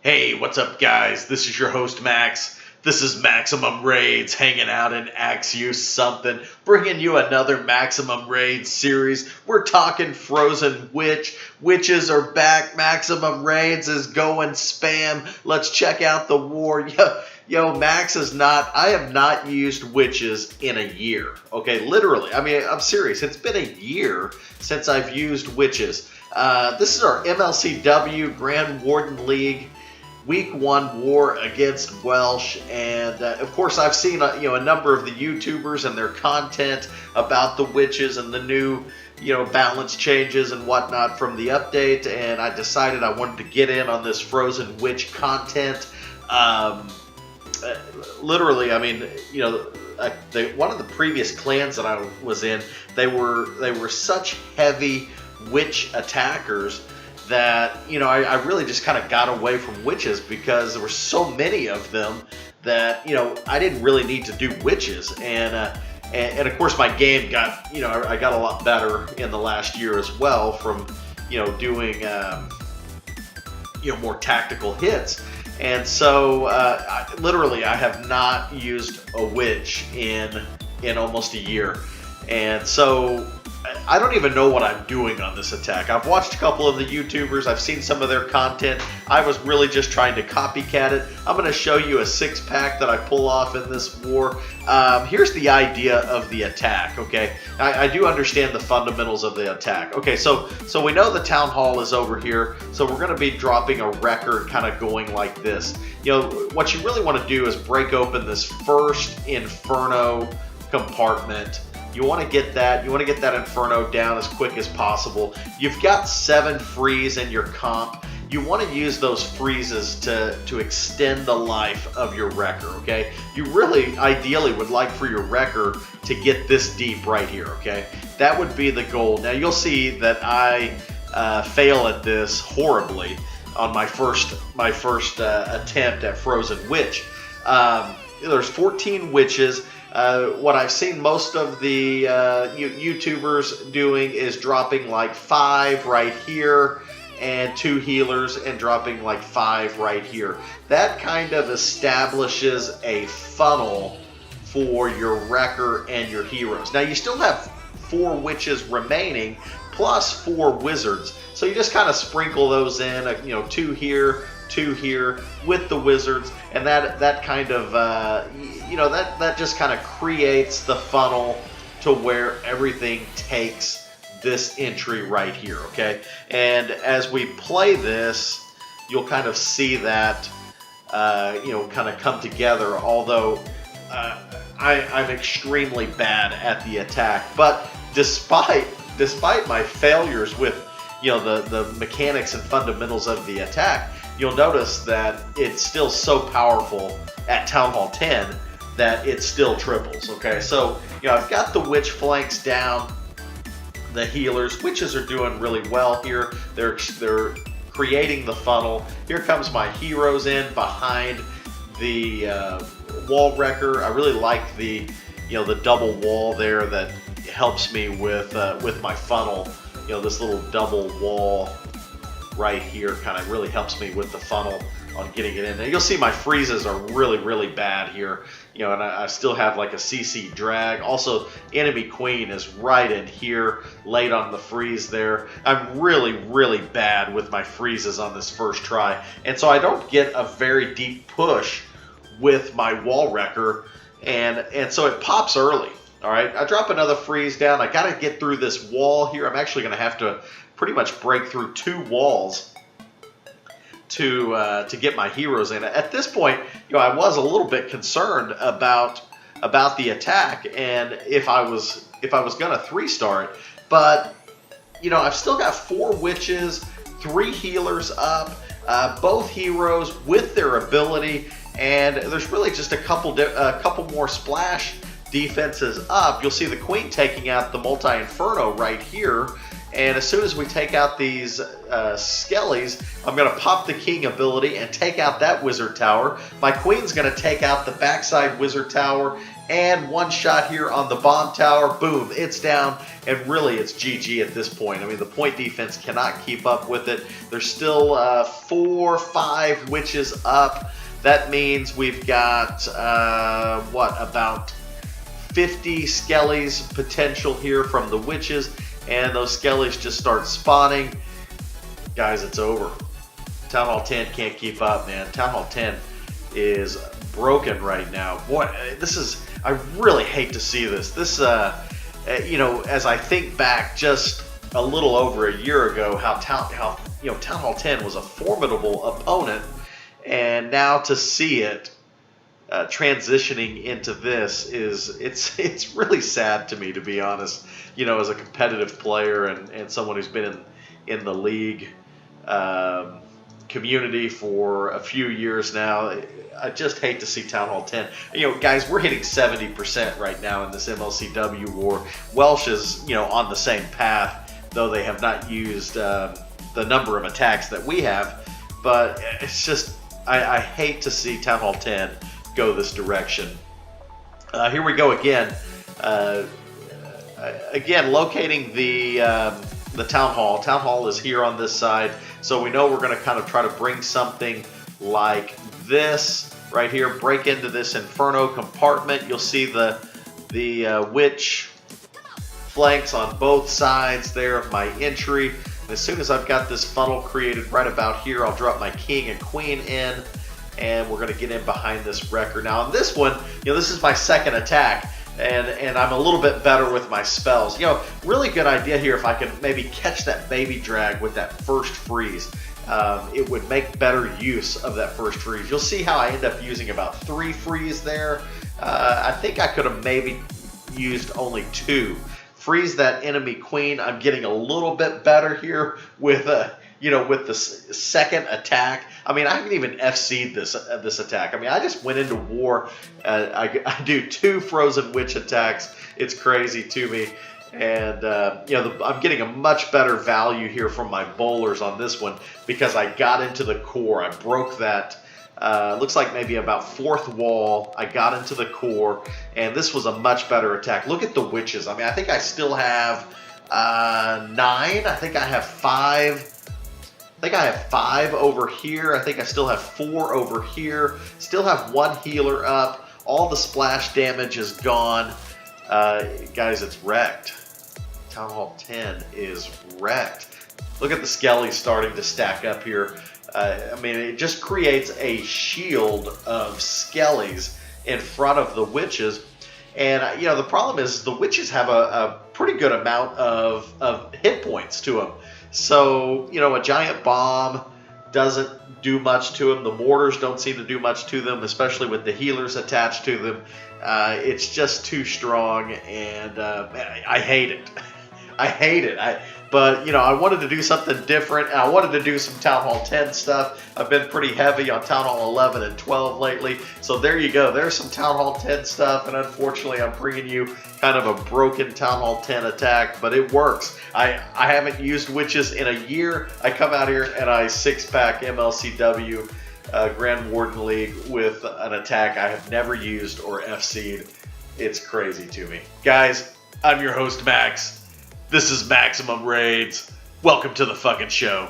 Hey, what's up, guys? This is your host, Max. This is Maximum Raids hanging out in AxeYouSomethin, bringing you another Maximum Raids series. We're talking Frozen Witch. Witches are back. Maximum Raids is going spam. Let's check out the war. Yo, Max is not, I have not used witches in a year. Okay, literally. I mean, I'm serious. It's been a year since I've used witches. This is our MLCW Grand Warden League. Week 1 war against Welsh, and of course I've seen a number of the YouTubers and their content about the witches and the new balance changes and whatnot from the update, and I decided I wanted to get in on this Frozen Witch content. Literally, I mean, one of the previous clans that I was in, they were such heavy witch attackers that I really just kind of got away from witches because there were so many of them that I didn't really need to do witches, and of course my game got I got a lot better in the last year as well from doing more tactical hits, and so literally I have not used a witch in almost a year, and so I don't even know what I'm doing on this attack. I've watched a couple of the YouTubers. I've seen some of their content. I was really just trying to copycat it. I'm going to show you a 6-pack that I pull off in this war. Here's the idea of the attack, okay? I do understand the fundamentals of the attack. Okay, so we know the town hall is over here, so we're going to be dropping a record kind of going like this. What you really want to do is break open this first Inferno compartment. You want to get that Inferno down as quick as possible. You've got 7 frees in your comp. You want to use those freezes to extend the life of your wrecker, okay? You really ideally would like for your wrecker to get this deep right here, okay? That would be the goal. Now you'll see that I fail at this horribly on my first attempt at Frozen Witch. There's 14 witches. What I've seen most of the YouTubers doing is dropping like 5 right here and 2 healers and dropping like 5 right here. That kind of establishes a funnel for your wrecker and your heroes. Now you still have 4 witches remaining plus 4 wizards. So you just kind of sprinkle those in, 2 here, 2 here with the wizards, and that kind of that just kind of creates the funnel to where everything takes this entry right here, okay? And as we play this, you'll kind of see that kind of come together, although I'm extremely bad at the attack. But despite my failures with the mechanics and fundamentals of the attack, you'll notice that it's still so powerful at Town Hall 10 that it still triples, okay? So, I've got the witch flanks down, the healers. Witches are doing really well here. They're creating the funnel. Here comes my heroes in behind the wall wrecker. I really like the double wall there that helps me with my funnel. This little double wall right here kind of really helps me with the funnel on getting it in. Now you'll see my freezes are really, really bad here, and I still have like a CC drag. Also, enemy queen is right in here, late on the freeze there. I'm really, really bad with my freezes on this first try, and so I don't get a very deep push with my wall wrecker, and so it pops early. All right, I drop another freeze down. I got to get through this wall here. I'm actually going to have to pretty much break through 2 walls to get my heroes in. At this point, I was a little bit concerned about the attack and if I was going to 3-star it, but I've still got 4 witches, 3 healers up, both heroes with their ability, and there's really just a couple more splash defenses up. You'll see the queen taking out the multi-inferno right here, and as soon as we take out these skellies, I'm going to pop the king ability and take out that wizard tower. My queen's going to take out the backside wizard tower and one shot here on the bomb tower. Boom, it's down, and really it's GG at this point. I mean, the point defense cannot keep up with it. There's still 4 or 5 witches up. That means we've got, about 50 skellies potential here from the witches, and those skellies just start spawning. Guys, it's over. Town Hall 10 can't keep up, man. Town Hall 10 is broken right now. Boy, I really hate to see this. This, as I think back just a little over a year ago, how Town Hall 10 was a formidable opponent, and now to see it transitioning into this it's really sad to me, to be honest. As a competitive player and someone who's been in the league community for a few years now, I just hate to see Town Hall 10. Guys, we're hitting 70% right now in this MLCW war. Welsh is, on the same path, though they have not used the number of attacks that we have. But it's just, I hate to see Town Hall 10 go this direction. Here we go again. Again, locating the Town Hall. Town Hall is here on this side, so we know we're going to kind of try to bring something like this right here, break into this Inferno compartment. You'll see the witch flanks on both sides there of my entry. And as soon as I've got this funnel created right about here, I'll drop my king and queen in, and we're going to get in behind this wrecker. Now on this one, this is my second attack, and I'm a little bit better with my spells. Really good idea here if I can maybe catch that baby drag with that first freeze. It would make better use of that first freeze. You'll see how I end up using about 3 freeze there. I think I could have maybe used only 2. Freeze that enemy queen. I'm getting a little bit better here with with the second attack. I mean, I haven't even FC'd this attack. I mean, I just went into war. I do 2 Frozen Witch attacks. It's crazy to me. And, I'm getting a much better value here from my bowlers on this one because I got into the core. I broke that, looks like maybe about 4th wall. I got into the core, and this was a much better attack. Look at the witches. I mean, I think I still have 9. I think I have 5. I think I have 5 over here. I think I still have 4 over here. Still have 1 healer up. All the splash damage is gone. Guys, it's wrecked. Town Hall 10 is wrecked. Look at the skellies starting to stack up here. I mean, it just creates a shield of skellies in front of the witches. And, the problem is the witches have a pretty good amount of hit points to them. So, a giant bomb doesn't do much to them. The mortars don't seem to do much to them, especially with the healers attached to them. It's just too strong, and I hate it. I hate it. But I wanted to do something different, and I wanted to do some Town Hall 10 stuff. I've been pretty heavy on Town Hall 11 and 12 lately, so there you go. There's some Town Hall 10 stuff, and unfortunately I'm bringing you kind of a broken Town Hall 10 attack, but it works. I haven't used witches in a year. I come out here and I 6-pack MLCW Grand Warden League with an attack I have never used or FC'd. It's crazy to me. Guys, I'm your host, Max. This is Maximum Raids. Welcome to the fucking show.